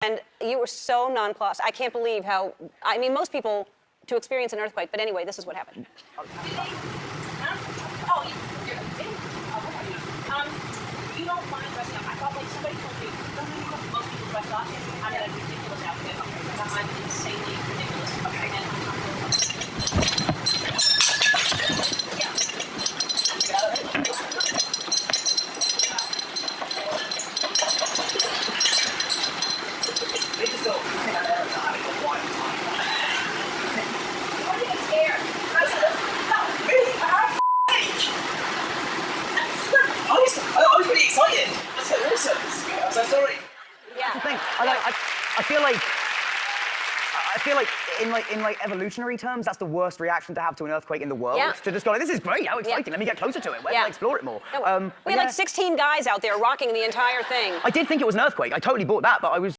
And you were so nonplussed. I can't believe how, I mean, most people to experience an earthquake, but anyway, this is what happened. Oh, you don't mind dressing up. I thought like somebody told me, don't you know most people dress up? I got a ridiculous outfit. I'm insanely ridiculous. Okay. And yeah. Get out of it. They just go, hang on, I mean, go one time. Why are you scared? I said, no, me? I'm I was really excited. I said, awesome. I'm so sorry. Yeah. That's the thing. I feel like in evolutionary terms, that's the worst reaction to have to an earthquake in the world. Yeah. To just go like, this is great, how exciting, let me get closer to it, let's explore it more. No, we had like 16 guys out there rocking the entire thing. I did think it was an earthquake, I totally bought that, but I was